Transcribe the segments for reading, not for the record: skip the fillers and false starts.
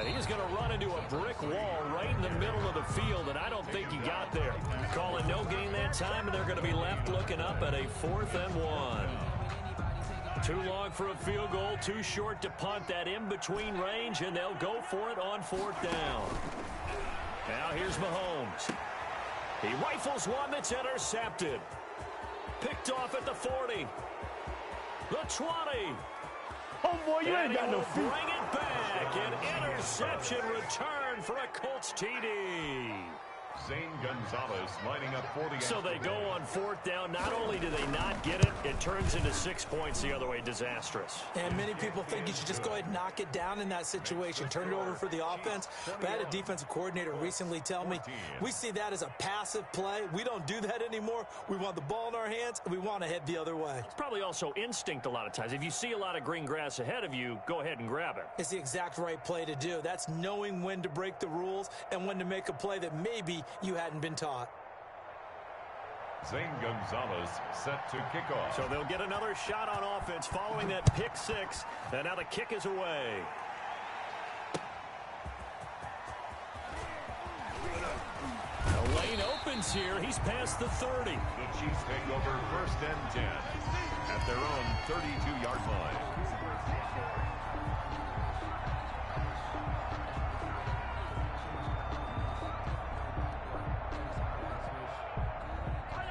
And he's going to run into a brick wall right in the middle of the field, and I don't think he got there. Calling no gain that time, and they're going to be left looking up at a 4th and 1. Too long for a field goal, too short to punt that in-between range, and they'll go for it on 4th down. Now here's Mahomes. He rifles one that's intercepted. Picked off at the 40. The 20. Oh, boy, you ain't got no feet. Bring it back. An interception return for a Colts TD. Zane Gonzalez lining up for the... So they go on 4th down. Not only do they not get it, it turns into 6 points the other way. Disastrous. And many people think you should just go ahead and knock it down in that situation. Turn it over for the offense. But I had a defensive coordinator recently tell me, we see that as a passive play. We don't do that anymore. We want the ball in our hands, and we want to head the other way. It's probably also instinct a lot of times. If you see a lot of green grass ahead of you, go ahead and grab it. It's the exact right play to do. That's knowing when to break the rules and when to make a play that maybe you hadn't been taught. Zane Gonzalez set to kick off. So they'll get another shot on offense following that pick 6. And now the kick is away. The lane opens here. He's past the 30. The Chiefs take over 1st and 10 at their own 32-yard line.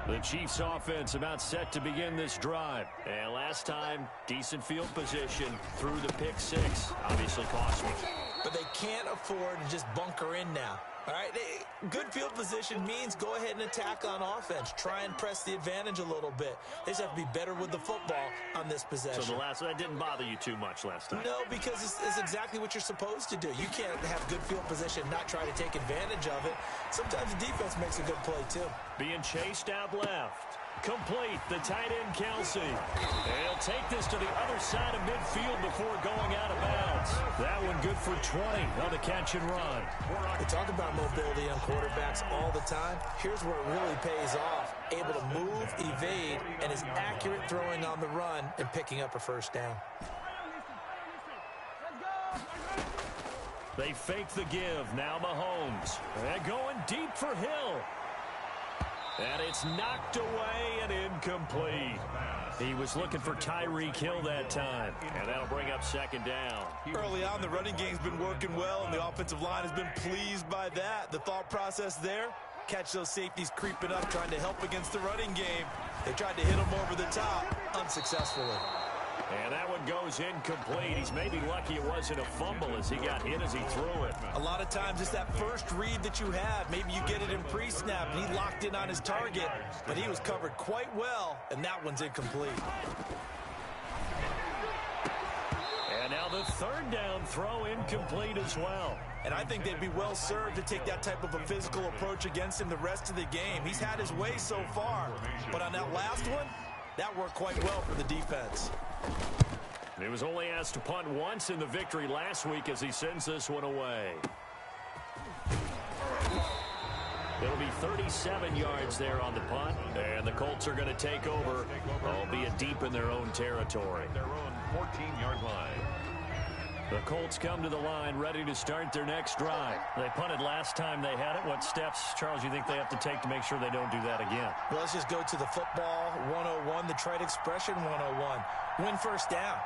The Chiefs offense about set to begin this drive. And last time, decent field position through the pick 6. Obviously costly. But they can't afford to just bunker in now. All right, good field position means go ahead and attack on offense. Try and press the advantage a little bit. They just have to be better with the football on this possession. So that didn't bother you too much last time? No, because it's exactly what you're supposed to do. You can't have good field position and not try to take advantage of it. Sometimes the defense makes a good play, too. Being chased out left. Complete, the tight end, Kelsey. And he'll take this to the other side of midfield before going out of bounds. That one good for 20 on the catch and run. We talk about mobility on quarterbacks all the time. Here's where it really pays off. Able to move, evade, and is accurate throwing on the run and picking up a 1st down. They fake the give. Now Mahomes. They're going deep for Hill. And it's knocked away and incomplete. He was looking for Tyreek Hill that time. And that'll bring up 2nd down. Early on, the running game's been working well, and the offensive line has been pleased by that. The thought process there, catch those safeties creeping up, trying to help against the running game. They tried to hit him over the top, unsuccessfully. And that one goes incomplete. He's maybe lucky it wasn't a fumble as he got hit as he threw it. A lot of times it's that first read that you have. Maybe you get it in pre-snap, and he locked in on his target, but he was covered quite well, and that one's incomplete. And now the 3rd down throw incomplete as well. And I think they'd be well served to take that type of a physical approach against him the rest of the game. He's had his way so far, but on that last one, that worked quite well for the defense. He was only asked to punt once in the victory last week as he sends this one away. It'll be 37 yards there on the punt, and the Colts are going to take over, albeit deep in their own territory. Their own 14-yard line. The Colts come to the line ready to start their next drive. They punted last time they had it. What steps, Charles, you think they have to take to make sure they don't do that again? Well, let's just go to the football 101, the trade expression 101. Win 1st down.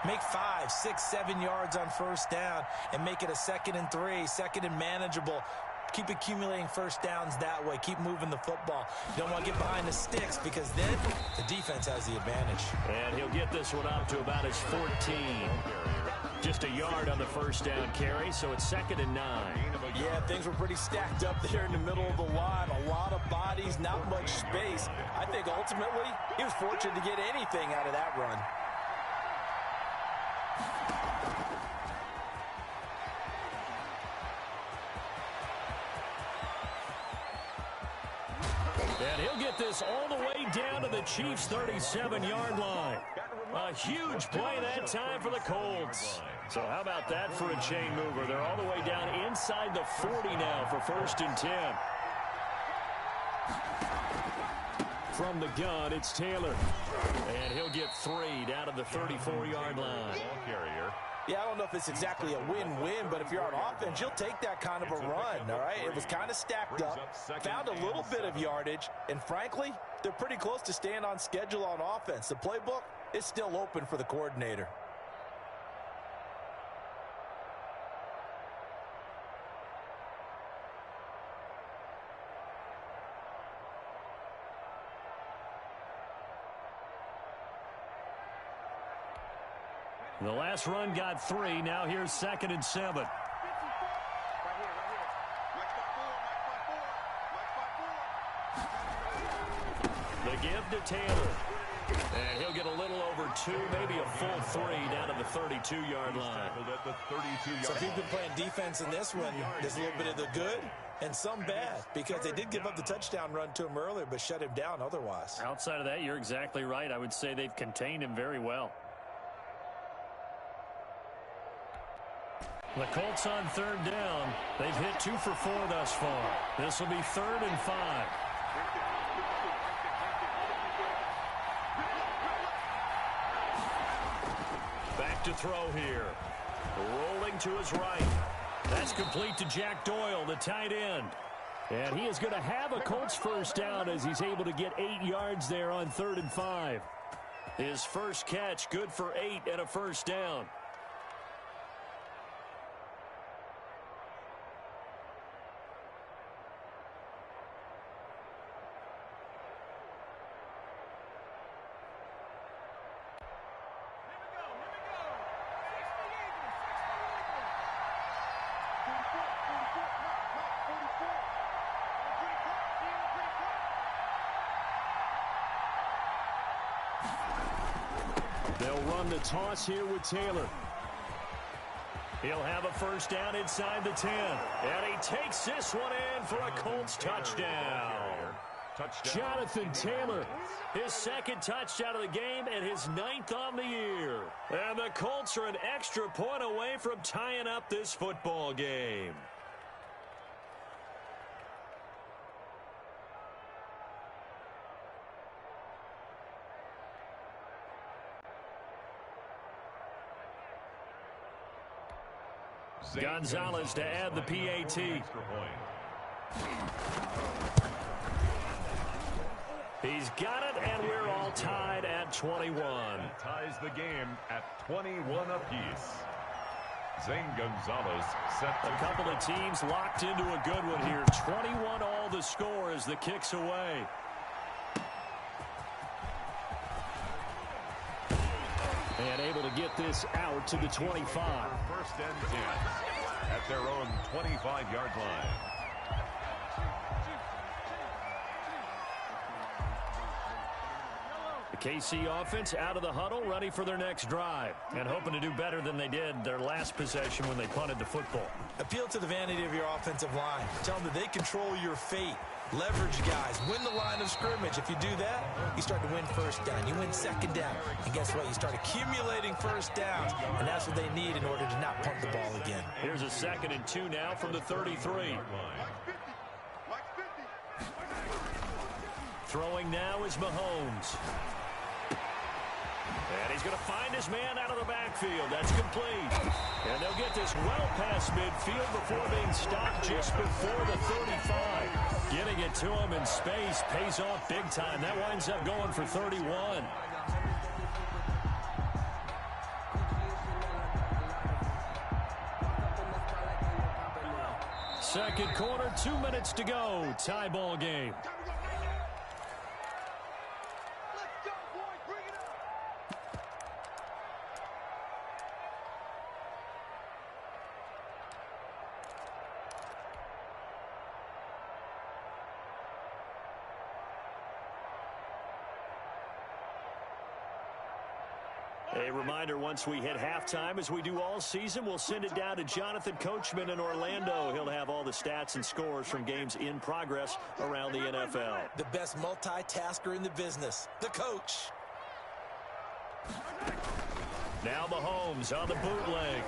Make 5, 6, 7 yards on 1st down and make it a 2nd and 3, 2nd and manageable. Keep accumulating 1st downs that way. Keep moving the football. You don't want to get behind the sticks because then the defense has the advantage. And he'll get this one up to about his 14. Just a yard on the 1st down carry, so it's 2nd and 9. Yeah, things were pretty stacked up there in the middle of the line. A lot of bodies, not much space. I think ultimately he was fortunate to get anything out of that run. And he'll get this all the way down to the Chiefs' 37-yard line. A huge play that time for the Colts. So how about that for a chain mover? They're all the way down inside the 40 now for 1st and 10. From the gun, it's Taylor. And he'll get 3 down to the 34-yard line. Ball carrier Yeah, I don't know if it's exactly a win-win, but if you're on offense, you'll take that kind of a run, all right? It was kind of stacked up, found a little bit of yardage, and frankly, they're pretty close to staying on schedule on offense. The playbook is still open for the coordinator. The last run got 3. Now here's 2nd and 7. The give to Taylor. And he'll get a little over 2, maybe a full 3 down to the 32-yard line. So if you've been playing defense in this one, there's a little bit of the good and some bad, because they did give up the touchdown run to him earlier, but shut him down otherwise. Outside of that, you're exactly right. I would say they've contained him very well. The Colts on 3rd down. They've hit 2 for 4 thus far. This will be 3rd and 5. Back to throw here. Rolling to his right. That's complete to Jack Doyle, the tight end. And he is going to have a Colts first down as he's able to get 8 yards there on 3rd and 5. His first catch, good for 8 and a first down. They'll run the toss here with Taylor. He'll have a first down inside the 10. And he takes this one in for a Colts touchdown. Jonathan Taylor, his 2nd touchdown of the game and his 9th on the year. And the Colts are an extra point away from tying up this football game. Gonzalez to add the PAT. He's got it, and we're all tied at 21. That ties the game at 21 apiece. Zane Gonzalez set a couple of teams locked into a good one here. 21 all the score as the kick's away. And able to get this out to the 25. First and 10 at their own 25-yard line. The KC offense out of the huddle, ready for their next drive, and hoping to do better than they did their last possession when they punted the football. Appeal to the vanity of your offensive line. Tell them that they control your fate. Leverage guys. Win the line of scrimmage. If you do that, you start to win first down. You win second down. And guess what? You start accumulating first downs. And that's what they need in order to not punt the ball again. Here's a 2nd and 2 now from the 33. Throwing now is Mahomes. And he's going to find his man out of the backfield. That's complete. And they'll get this well past midfield before being stopped just before the 35. Getting it to him in space pays off big time. That winds up going for 31. Second quarter, 2 minutes to go. Tie ball game. A reminder, once we hit halftime, as we do all season, we'll send it down to Jonathan Coachman in Orlando. He'll have all the stats and scores from games in progress around the NFL. The best multitasker in the business, the coach. Now Mahomes on the bootleg.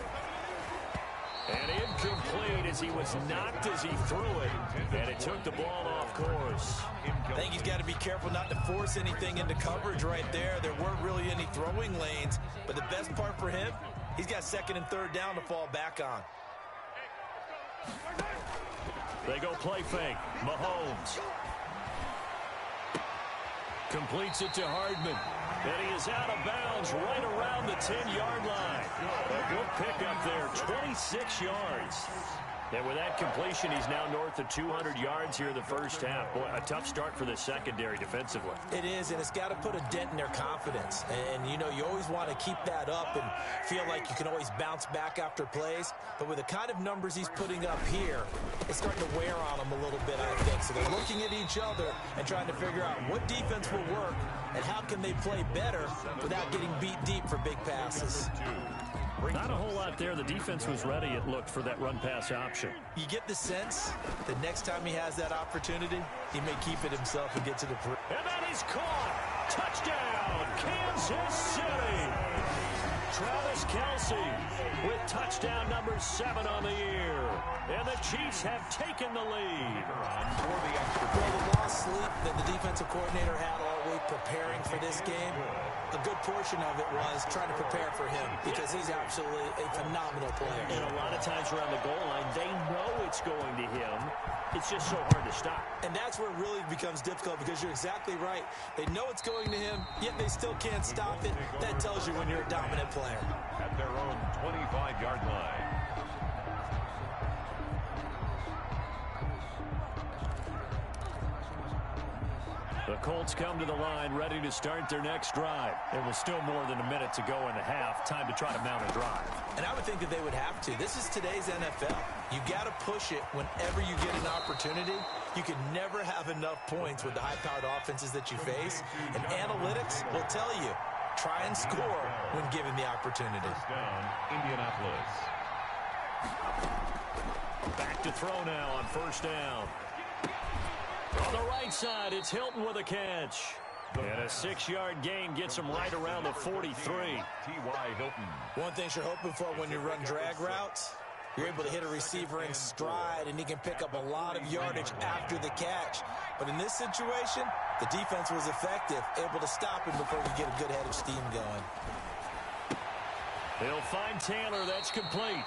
And incomplete as he was knocked as he threw it. And it took the ball off course. I think he's got to be careful not to force anything into coverage right there. There weren't really any throwing lanes. But the best part for him, He's got second and third down to fall back on. They go play fake. Mahomes completes it to Hardman. And he is out of bounds right around the 10-yard line. A good pickup there, 26 yards. And with that completion, he's now north of 200 yards here in the first half. Boy, a tough start for the secondary defensively. It is, and it's got to put a dent in their confidence. And, you know, you always want to keep that up and feel like you can always bounce back after plays. But with the kind of numbers he's putting up here, it's starting to wear on them a little bit, I think. So they're looking at each other and trying to figure out what defense will work and how can they play better without getting beat deep for big passes. Not a whole lot there. The defense was ready, it looked, for that run-pass option. You get the sense that next time he has that opportunity, he may keep it himself and get to the perimeter. And that is caught. Touchdown, Kansas City. Travis Kelce with touchdown number 7 on the year. And the Chiefs have taken the lead. Well, the lost sleep that the defensive coordinator had all week preparing for this game, a good portion of it was trying to prepare for him because he's absolutely a phenomenal player. And a lot of times around the goal line, they know it's going to him. It's just so hard to stop. And that's where it really becomes difficult because you're exactly right. They know it's going to him, yet they still can't stop it. That tells you when you're a dominant player. At their own 25-yard line. The Colts come to the line ready to start their next drive. There was still more than a minute to go in the half. Time to try to mount a drive. And I would think that they would have to. This is today's NFL. You got to push it whenever you get an opportunity. You can never have enough points with the high-powered offenses that you face. And analytics will tell you, try and score when given the opportunity. Down, Indianapolis. Back to throw now on first down. On the right side, it's Hilton with a catch. And a 6-yard gain gets him right around the 43. T.Y. Hilton. One thing you're hoping for when you run drag routes, you're able to hit a receiver in stride, and he can pick up a lot of yardage after the catch. But in this situation, the defense was effective, able to stop him before he get a good head of steam going. They'll find Taylor. That's complete.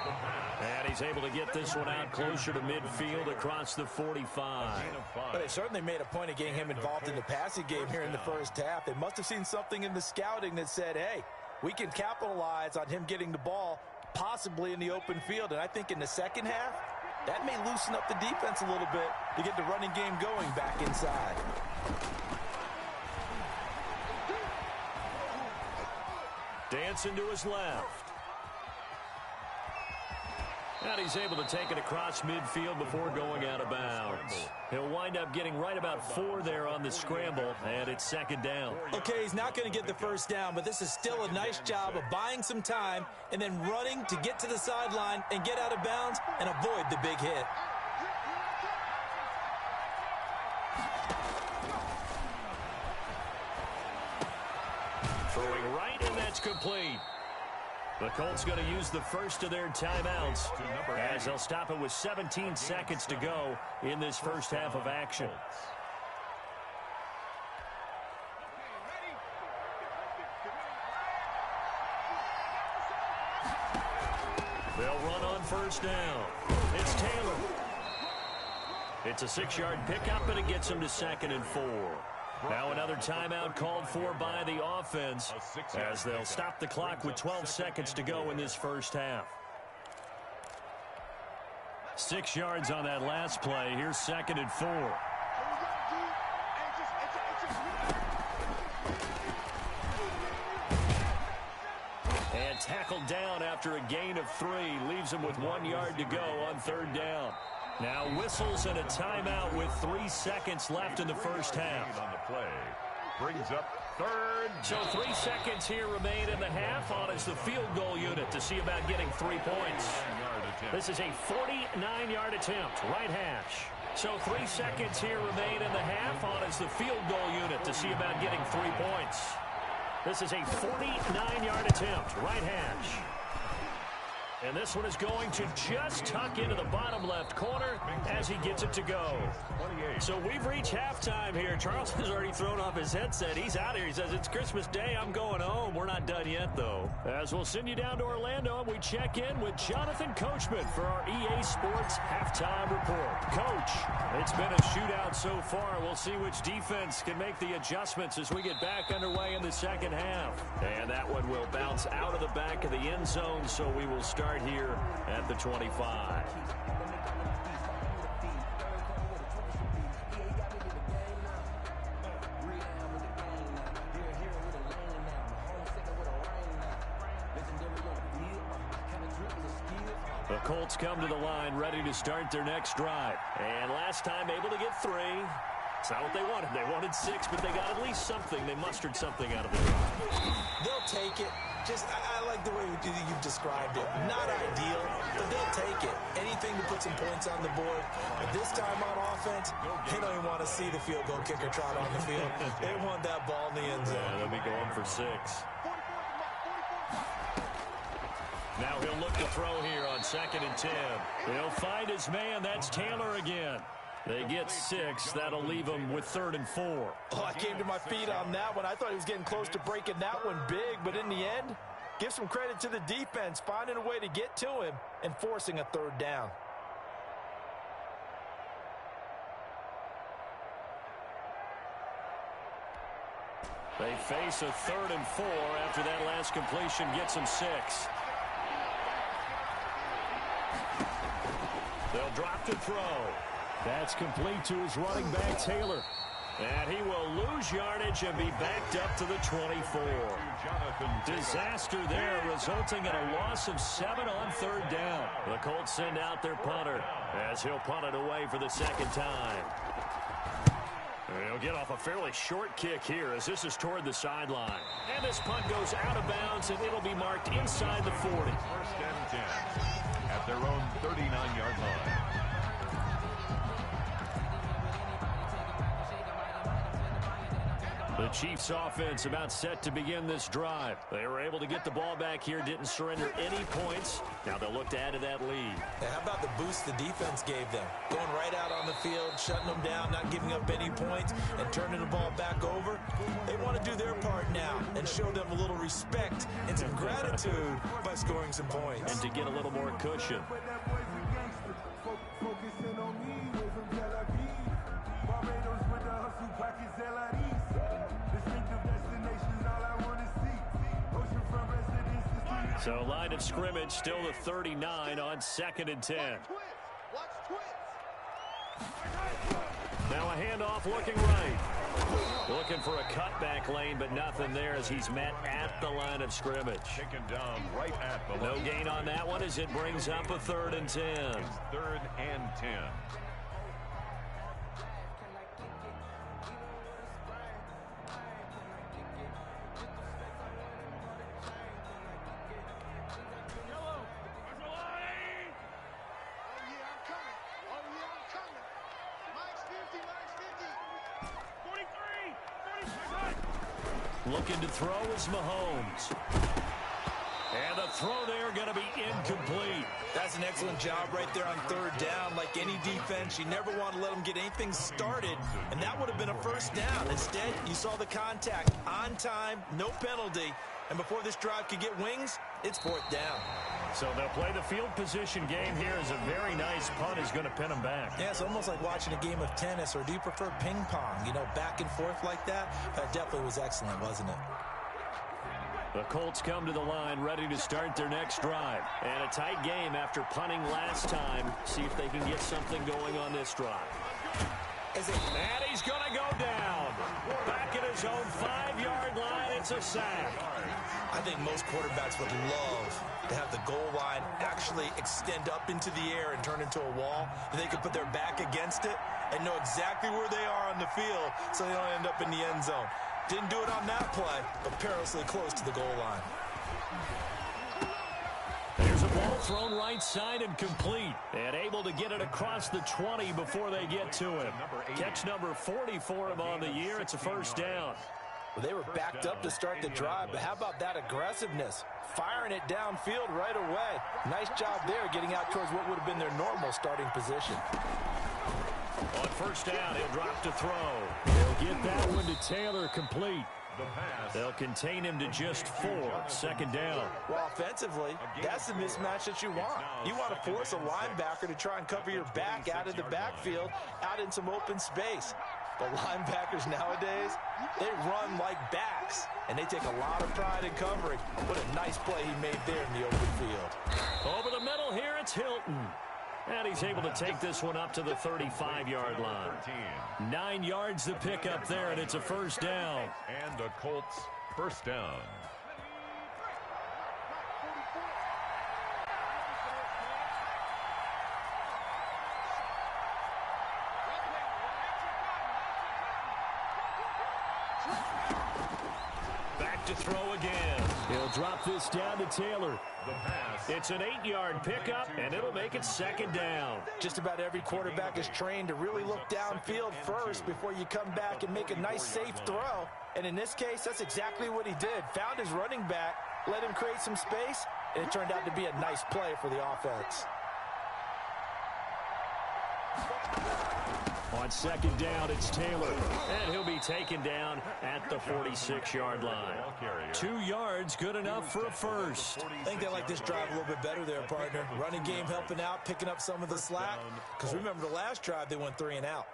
And he's able to get this one out closer to midfield across the 45. But they certainly made a point of getting him involved in the passing game here in the first half. They must have seen something in the scouting that said, hey, we can capitalize on him getting the ball possibly in the open field. And I think in the second half, that may loosen up the defense a little bit to get the running game going back inside. Dancing to his left. And he's able to take it across midfield before going out of bounds. He'll wind up getting right about 4 there on the scramble, and it's second down. Okay, he's not going to get the first down, but this is still a nice job of buying some time and then running to get to the sideline and get out of bounds and avoid the big hit. Throwing right, and that's complete. The Colts going to use the first of their timeouts as they'll stop it with 17 seconds to go in this first half of action. They'll run on first down. It's Taylor. It's a 6-yard pickup, and it gets him to 2nd and 4. Now another timeout called for by the offense as they'll stop the clock with 12 seconds to go in this first half. 6 yards on that last play. Here's 2nd and 4. And tackled down after a gain of 3. Leaves him with 1 yard to go on 3rd down. Now whistles and a timeout with 3 seconds left in the first half. On the play. Brings up 3rd. So 3 seconds here remain in the half on as the field goal unit to see about getting 3 points. This is a 49-yard attempt, right hash. So 3 seconds here remain in the half on as the field goal unit to see about getting 3 points. This is a 49-yard attempt, right hash. And this one is going to just tuck into the bottom left corner as he gets it to go. So we've reached halftime here. Charles has already thrown off his headset. He's out here. He says, it's Christmas Day. I'm going home. We're not done yet, though. As we'll send you down to Orlando, and we check in with Jonathan Coachman for our EA Sports Halftime Report. Coach, it's been a shootout so far. We'll see which defense can make the adjustments as we get back underway in the second half. And that one will bounce out of the back of the end zone, so we will start here at the 25. The Colts come to the line ready to start their next drive. And last time able to get 3. It's not what they wanted. They wanted 6, but they got at least something. They mustered something out of the drive. They'll take it. I like the way you've described it. Not ideal, but they'll take it. Anything to put some points on the board. But this time on offense, they don't even want to see the field goal kicker trot on the field. They want that ball in the end zone. Yeah, they'll be going for 6. Now he'll look to throw here on 2nd and 10. He'll find his man. That's Taylor again. They get 6. That'll leave him with 3rd and 4. Oh, I came to my feet on that one. I thought he was getting close to breaking that one big, but in the end, give some credit to the defense, finding a way to get to him and forcing a 3rd down. They face a 3rd and 4 after that last completion gets him 6. They'll drop to throw. That's complete to his running back, Taylor. And he will lose yardage and be backed up to the 24. Disaster there, resulting in a loss of 7 on 3rd down. The Colts send out their punter as he'll punt it away for the 2nd time. He'll get off a fairly short kick here as this is toward the sideline. And this punt goes out of bounds, and it'll be marked inside the 40. 1st and 10 at their own 39-yard line. The Chiefs offense about set to begin this drive. They were able to get the ball back here, didn't surrender any points. Now they'll look to add to that lead. Yeah, how about the boost the defense gave them? Going right out on the field, shutting them down, not giving up any points, and turning the ball back over. They want to do their part now and show them a little respect and some gratitude by scoring some points. And to get a little more cushion. So line of scrimmage still the 39 on 2nd and 10. Now a handoff looking right. Looking for a cutback lane, but nothing there as he's met at the line of scrimmage. Taken down right at the No line. gain on that one as it brings up a 3rd and 10. 3rd and 10. Looking to throw is Mahomes. And the throw there going to be incomplete. That's an excellent job right there on 3rd down. Like any defense, you never want to let them get anything started, and that would have been a 1st down. Instead, you saw the contact on time, no penalty, and before this drive could get wings, it's 4th down. So they'll play the field position game here as a very nice punt is going to pin them back. Yeah, it's almost like watching a game of tennis, or do you prefer ping pong? You know, back and forth like that? That definitely was excellent, wasn't it? The Colts come to the line ready to start their next drive. And a tight game after punting last time. See if they can get something going on this drive. And he's going to go down. Back at his own 5-yard line. It's a sack. I think most quarterbacks would love to have the goal line actually extend up into the air and turn into a wall. They could put their back against it and know exactly where they are on the field so they don't end up in the end zone. Didn't do it on that play, but perilously close to the goal line. There's a ball thrown right side and complete. And able to get it across the 20 before they get to him. Catch number 40 for him on the year. It's a 1st down. Well, they were backed up to start the drive, but how about that aggressiveness? Firing it downfield right away. Nice job there getting out towards what would have been their normal starting position. On first down, he'll drop to throw. He'll get that one to Taylor complete. They'll contain him to just 4. Second down. Well, offensively, that's the mismatch that you want. You want to force a linebacker to try and cover your back out of the backfield, out in some open space. But linebackers nowadays, they run like backs, and they take a lot of pride in covering. What a nice play he made there in the open field. Over the middle here, it's Hilton. And he's able to take this one up to the 35-yard line. 9 yards to pick up there, and it's a first down. And a Colts first down. Back to throw again. He'll drop this down to Taylor. It's an 8-yard pickup, and it'll make it second down. Just about every quarterback is trained to really look downfield first before you come back and make a nice, safe throw. And in this case, that's exactly what he did. Found his running back, let him create some space, and it turned out to be a nice play for the offense. On second down, it's Taylor, and he'll be taken down at the 46-yard line. 2 yards, good enough for a first. I think they like this drive a little bit better there, partner. Running game helping out, picking up some of the slack. Because remember the last drive, they went 3 and out.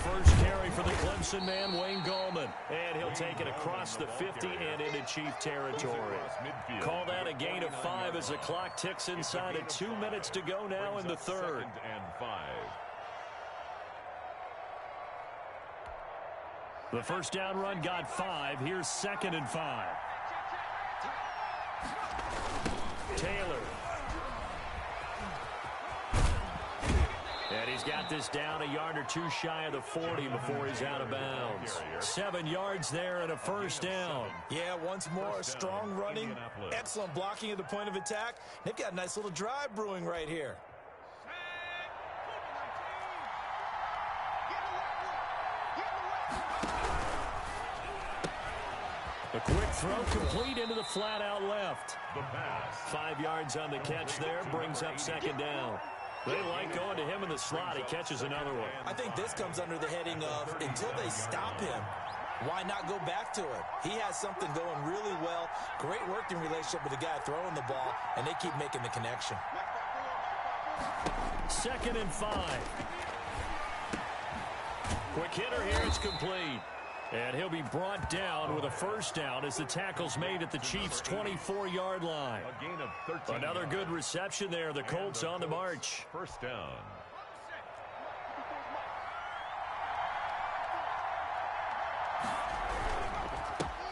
First carry for the Clemson man, Wayne Gallman. And he'll take it across the 50 and into Chief territory. Call that a gain of 5 as the clock ticks inside of 2 minutes to go now in the third. The first down run got 5. Here's 2nd and 5. Taylor. And he's got this down a yard or 2 shy of the 40 before he's out of bounds. 7 yards there and a first down. Yeah, once more, strong running, excellent blocking at the point of attack. They've got a nice little drive brewing right here. A quick throw complete into the flat out left. 5 yards on the catch there, brings up second down. They like going to him in the slot. He catches another one. I think this comes under the heading of until they stop him, why not go back to it? He has something going really well. Great working relationship with the guy throwing the ball, and they keep making the connection. 2nd and 5. Quick hitter here. It's complete. And he'll be brought down with a first down as the tackle's made at the Chiefs' 24-yard line. A gain of 13. Another good reception there. The Colts on the march. First down.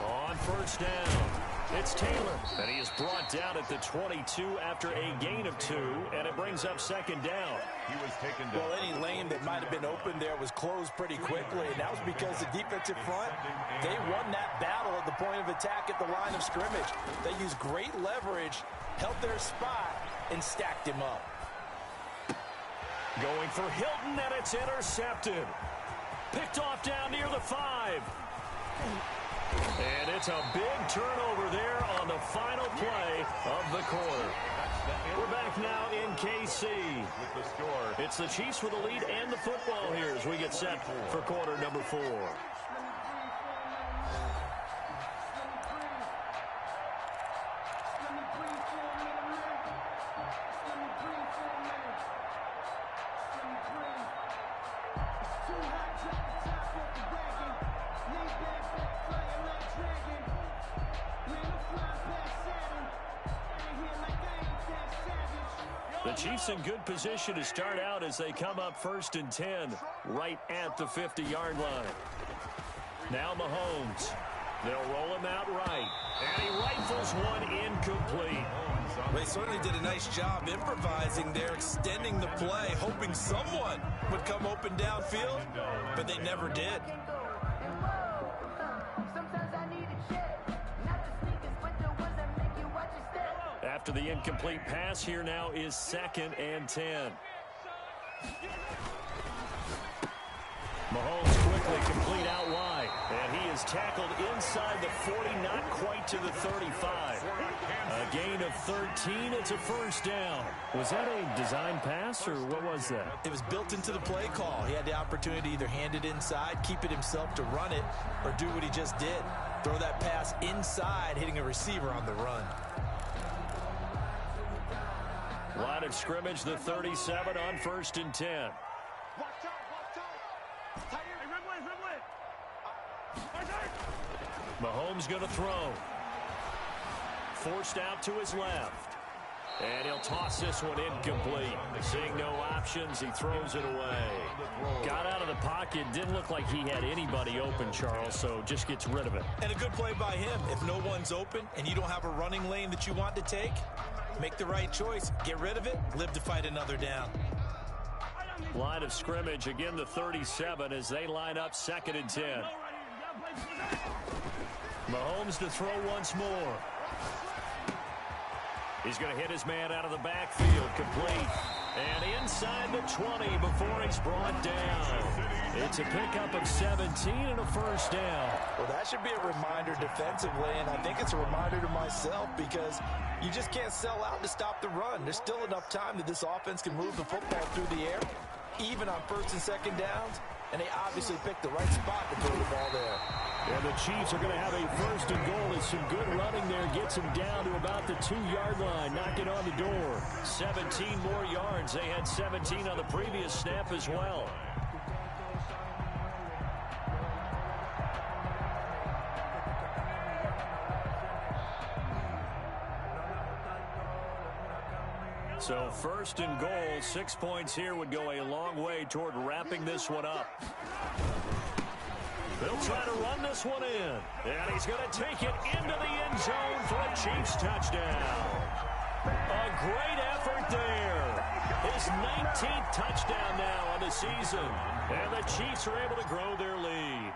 On first down, it's Taylor. And he is brought down at the 22 after a gain of 2, and it brings up second down. He was taken down. Well, any lane that might have been open there was closed pretty quickly, and that was because the defensive front, they won that battle at the point of attack at the line of scrimmage. They used great leverage, held their spot, and stacked him up. Going for Hilton, and it's intercepted. Picked off down near the 5. And it's a big turnover there on the final play of the quarter. We're back now in KC. With the score. It's the Chiefs with the lead and the football here as we get set for quarter number 4. The Chiefs in good position to start out as they come up 1st and 10 right at the 50-yard line. Now Mahomes. They'll roll him out right. And he rifles one incomplete. They certainly did a nice job improvising there, extending the play, hoping someone would come open downfield, but they never did. After the incomplete pass, here now is 2nd and 10. Mahomes quickly complete out wide. And he is tackled inside the 40, not quite to the 35. A gain of 13. It's a first down. Was that a design pass, or what was that? It was built into the play call. He had the opportunity to either hand it inside, keep it himself to run it, or do what he just did. Throw that pass inside, hitting a receiver on the run. Line of scrimmage, the 37 on 1st and 10. Mahomes going to throw. Forced out to his left. And he'll toss this one incomplete. Seeing no options, he throws it away. Got out of the pocket. Didn't look like he had anybody open, Charles, so just gets rid of it. And a good play by him. If no one's open and you don't have a running lane that you want to take, make the right choice. Get rid of it. Live to fight another down. Line of scrimmage, again the 37 as they line up 2nd and 10. Mahomes to throw once more. He's going to hit his man out of the backfield, complete. And inside the 20 before he's brought down. It's a pickup of 17 and a first down. Well, that should be a reminder defensively, and I think it's a reminder to myself because you just can't sell out to stop the run. There's still enough time that this offense can move the football through the air, even on 1st and 2nd downs, and they obviously picked the right spot to throw the ball there. And the Chiefs are going to have a 1st and goal. It's some good running there. Gets him down to about the 2-yard line. Knocking on the door. 17 more yards. They had 17 on the previous snap as well. So 1st and goal, 6 points here would go a long way toward wrapping this one up. They'll try to run this one in. And he's going to take it into the end zone for a Chiefs touchdown. A great effort there. His 19th touchdown now on the season. And the Chiefs are able to grow their lead.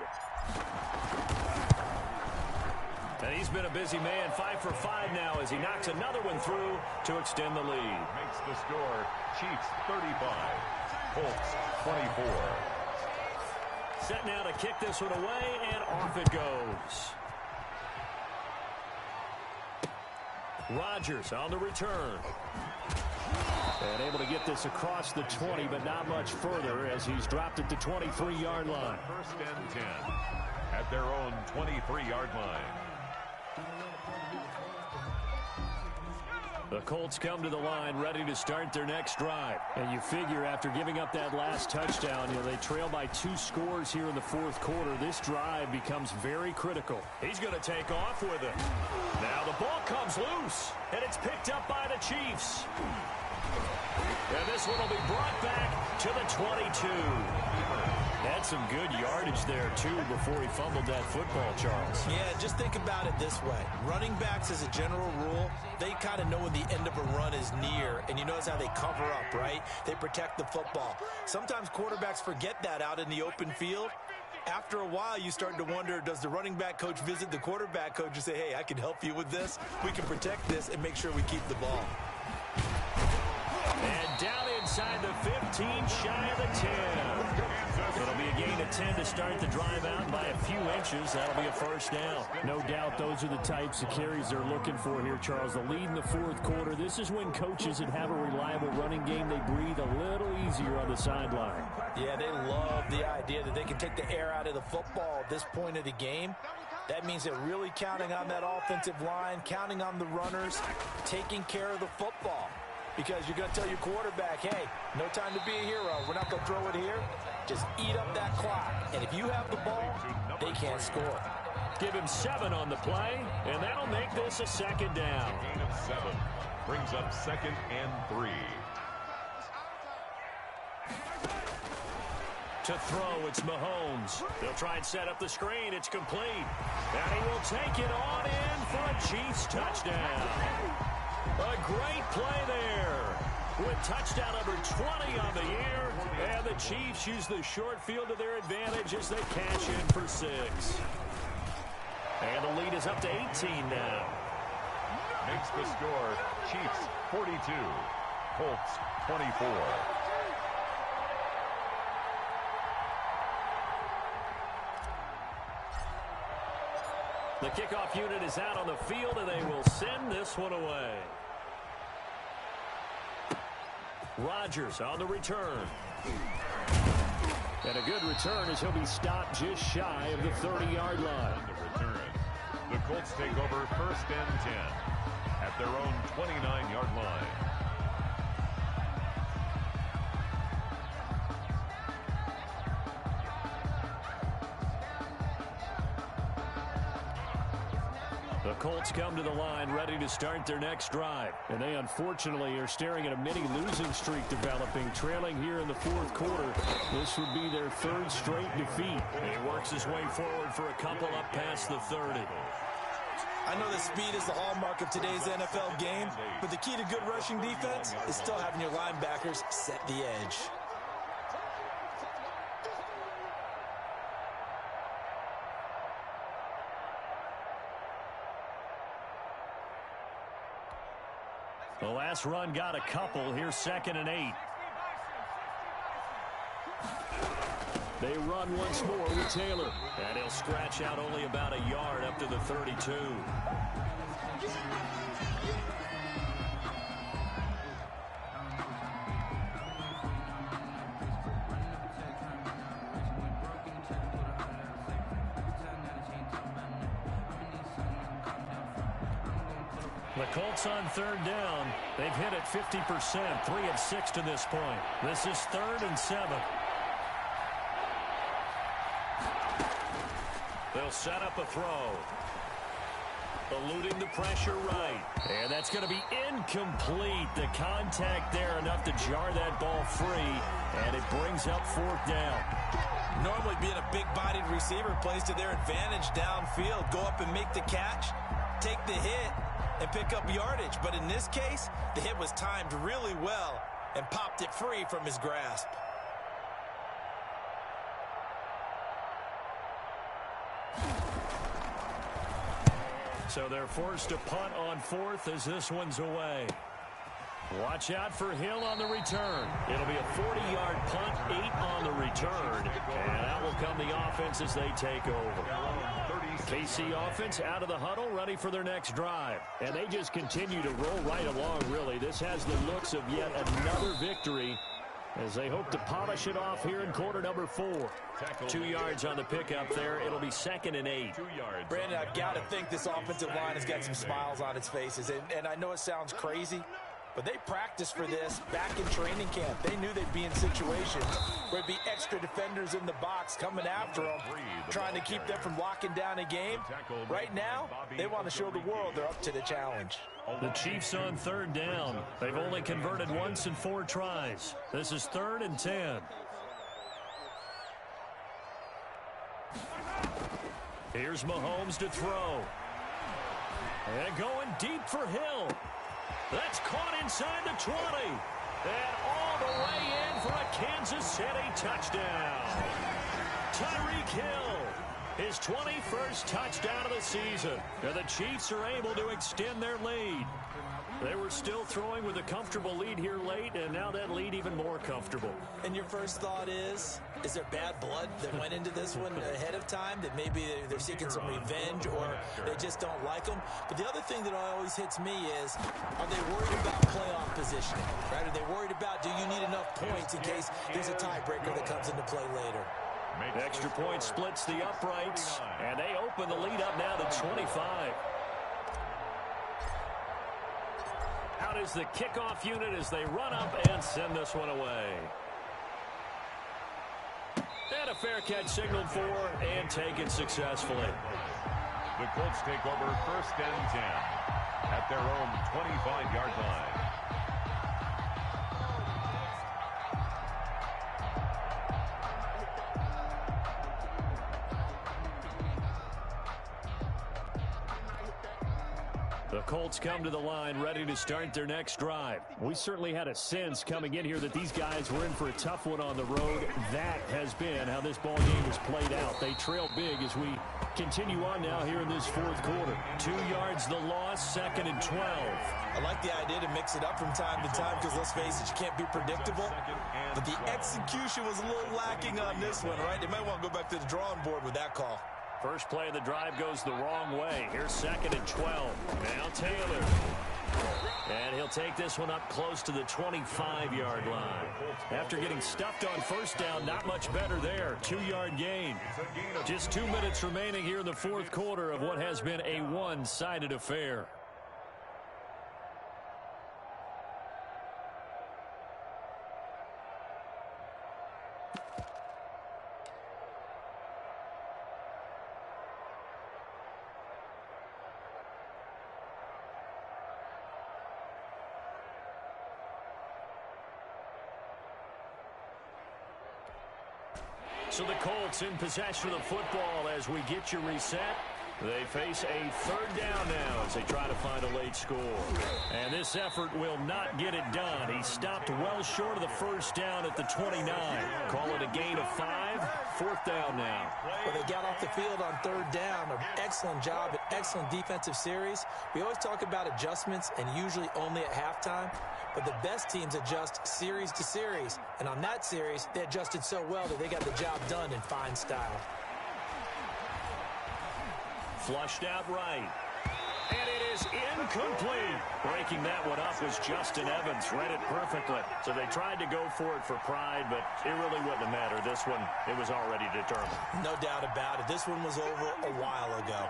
And he's been a busy man, 5 for 5 now as he knocks another one through to extend the lead. Makes the score Chiefs 35, Colts 24. Set now to kick this one away, and off it goes. Rodgers on the return. And able to get this across the 20, but not much further as he's dropped at the 23-yard line. 1st and 10 at their own 23-yard line. The Colts come to the line ready to start their next drive. And you figure after giving up that last touchdown, they trail by 2 scores here in the 4th quarter. This drive becomes very critical. He's going to take off with it. Now the ball comes loose, and it's picked up by the Chiefs. And this one will be brought back to the 22. Had some good yardage there, too, before he fumbled that football, Charles. Yeah, just think about it this way. Running backs, as a general rule, they kind of know when the end of a run is near, and you notice how they cover up, right? They protect the football. Sometimes quarterbacks forget that out in the open field. After a while, you start to wonder, does the running back coach visit the quarterback coach and say, hey, I can help you with this. We can protect this and make sure we keep the ball. And down inside the 15, shy of the 10. It'll be a gain of 10 to start the drive out by a few inches. That'll be a first down. No doubt those are the types of carries they're looking for here, Charles. The lead in the 4th quarter. This is when coaches that have a reliable running game, they breathe a little easier on the sideline. Yeah, they love the idea that they can take the air out of the football at this point of the game. That means they're really counting on that offensive line, counting on the runners, taking care of the football. Because you're going to tell your quarterback, hey, no time to be a hero. We're not going to throw it here. Just eat up that clock. And if you have the ball, they can't score. Give him 7 on the play, and that'll make this a 2nd down. Gain of 7 brings up 2nd and 3. To throw, it's Mahomes. They'll try and set up the screen. It's complete. And he will take it on in for a Chiefs touchdown. A great play there with touchdown number 20 on the year. And the Chiefs use the short field to their advantage as they cash in for 6. And the lead is up to 18 now. Makes the score Chiefs 42, Colts 24. The kickoff unit is out on the field, and they will send this one away. Rodgers on the return. And a good return as he'll be stopped just shy of the 30-yard line. On the return, the Colts take over 1st and 10 at their own 29-yard line. The Colts come to the line ready to start their next drive. And they unfortunately are staring at a mini losing streak developing, trailing here in the 4th quarter. This would be their 3rd straight defeat. He works his way forward for a couple up past the 30. I know that speed is the hallmark of today's NFL game, but the key to good rushing defense is still having your linebackers set the edge. The last run got a couple. Here's 2nd and 8. They run once more with Taylor. And he'll scratch out only about a yard up to the 32. The Colts on 3rd down. They've hit it 50%, 3 of 6 to this point. This is 3rd and 7. They'll set up a throw. Eluding the pressure right. And that's going to be incomplete. The contact there enough to jar that ball free. And it brings up 4th down. Normally being a big-bodied receiver plays to their advantage downfield. Go up and make the catch, take the hit, and pick up yardage. But in this case, the hit was timed really well and popped it free from his grasp. So they're forced to punt on 4th as this one's away. Watch out for Hill on the return. It'll be a 40-yard punt, 8 on the return. And out will come the offense as they take over. KC offense out of the huddle, ready for their next drive. And they just continue to roll right along, really. This has the looks of yet another victory as they hope to polish it off here in quarter number 4. 2 yards on the pickup there. It'll be 2nd and 8. 2 yards. Brandon, I've got to think this offensive line has got some smiles on its faces. And I know it sounds crazy, but they practiced for this back in training camp. They knew they'd be in situations where it'd be extra defenders in the box coming after them, trying to keep them from locking down a game. Right now, they want to show the world they're up to the challenge. The Chiefs on 3rd down. They've only converted once in 4 tries. This is 3rd and 10. Here's Mahomes to throw. And going deep for Hill. That's caught inside the 20. And all the way in for a Kansas City touchdown. Tyreek Hill, his 21st touchdown of the season. And the Chiefs are able to extend their lead. They were still throwing with a comfortable lead here late, and now that lead even more comfortable. And your first thought is there bad blood that went into this one ahead of time, that maybe they're seeking some revenge or they just don't like them? But the other thing that always hits me is, are they worried about playoff positioning? Right? Are they worried about, do you need enough points in case there's a tiebreaker that comes into play later? Extra point splits the uprights, and they open the lead up now to 25. Out is the kickoff unit as they run up and send this one away. And a fair catch signaled for and taken successfully. The Colts take over 1st and 10 at their own 25-yard line. The Colts come to the line ready to start their next drive. We certainly had a sense coming in here that these guys were in for a tough one on the road. That has been how this ball game has played out. They trail big as we continue on now here in this fourth quarter. 2 yards the loss, 2nd and 12. I like the idea to mix it up from time to time because, let's face it, you can't be predictable. But the execution was a little lacking on this one, right? They might want to go back to the drawing board with that call. First play of the drive goes the wrong way. Here's 2nd and 12. Now Taylor. And he'll take this one up close to the 25-yard line. After getting stuffed on first down, not much better there. 2-yard gain. Just 2 minutes remaining here in the fourth quarter of what has been a one-sided affair. So the Colts in possession of the football as we get you reset. They face a 3rd down now as they try to find a late score. And this effort will not get it done. He stopped well short of the first down at the 29. Call it a gain of 5. 4th down now. Well, they got off the field on 3rd down. An excellent job, an excellent defensive series. We always talk about adjustments and usually only at halftime. But the best teams adjust series to series. And on that series, they adjusted so well that they got the job done in fine style. Flushed out right. And it is incomplete. Breaking that one up was Justin Evans. Read it perfectly. So they tried to go for it for pride, but it really wouldn't have mattered. This one, it was already determined. No doubt about it. This one was over a while ago.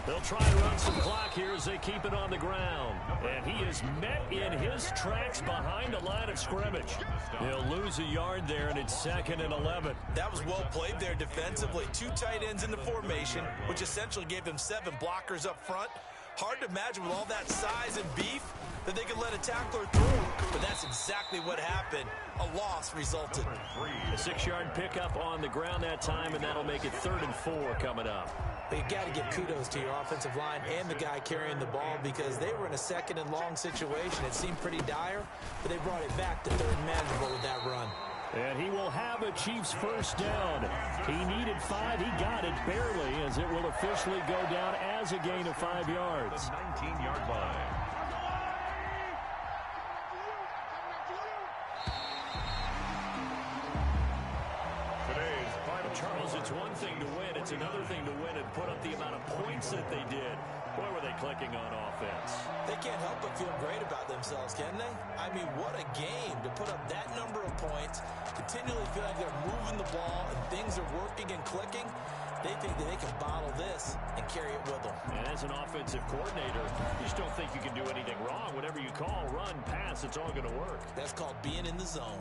They'll try to run some clock here as they keep it on the ground. And he is met in his tracks behind a line of scrimmage. He'll lose a yard there, and it's 2nd and 11. That was well played there defensively. 2 tight ends in the formation, which essentially gave them 7 blockers up front. Hard to imagine with all that size and beef that they could let a tackler through. But that's exactly what happened. A loss resulted. A 6-yard pickup on the ground that time, and that'll make it 3rd and 4 coming up. But you got to give kudos to your offensive line and the guy carrying the ball because they were in a 2nd and long situation. It seemed pretty dire, but they brought it back to 3rd and manageable with that run. And he will have a Chiefs first down. He needed 5. He got it barely as it will officially go down as a gain of 5 yards. 19-yard line. Charles, it's one thing to win. It's another thing to win and put up the amount of points that they did. Boy, were they clicking on offense. They can't help but feel great about themselves, can they? I mean, what a game to put up that number of points, continually feel like they're moving the ball and things are working and clicking. They think that they can bottle this and carry it with them. And as an offensive coordinator, you just don't think you can do anything wrong. Whatever you call, run, pass, it's all going to work. That's called being in the zone.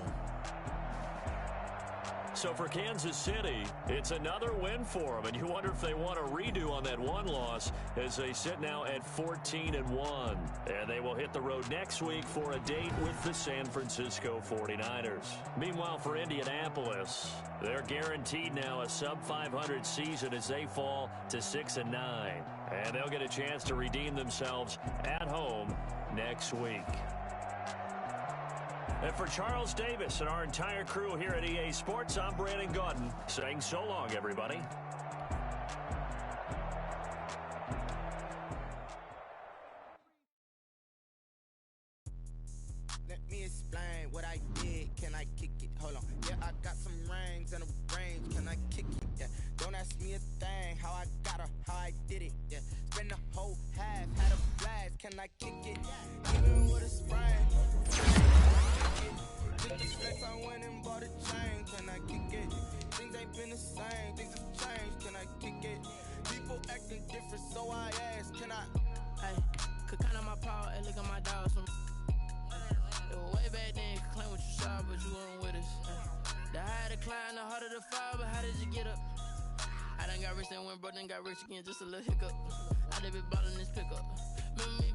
So for Kansas City, it's another win for them, and you wonder if they want a redo on that one loss as they sit now at 14-1. And they will hit the road next week for a date with the San Francisco 49ers. Meanwhile, for Indianapolis, they're guaranteed now a sub-500 season as they fall to 6-9. And they'll get a chance to redeem themselves at home next week. And for Charles Davis and our entire crew here at EA Sports, I'm Brandon Gaudin saying so long, everybody. Let me explain what I did. Can I kick it? Hold on. Yeah, I got some rings and a range. Can I kick it? Yeah. Don't ask me a thing. How I got her, how I did it. Yeah. Spend the whole half, had a blast. Can I kick it? Even with a sprain. Took the flex, I went and bought a chain. Can I kick it? Things ain't been the same. Things have changed. Can I kick it? People acting different, so I asked, can I? Hey, could count on my power and look at my dogs from. It was way back then, could claim what you saw, but you weren't with us. The higher the climb, the harder the fall, but how did you get up? I done got rich and went broke, then got rich again, just a little hiccup. I done been ballin' this pickup. Remember me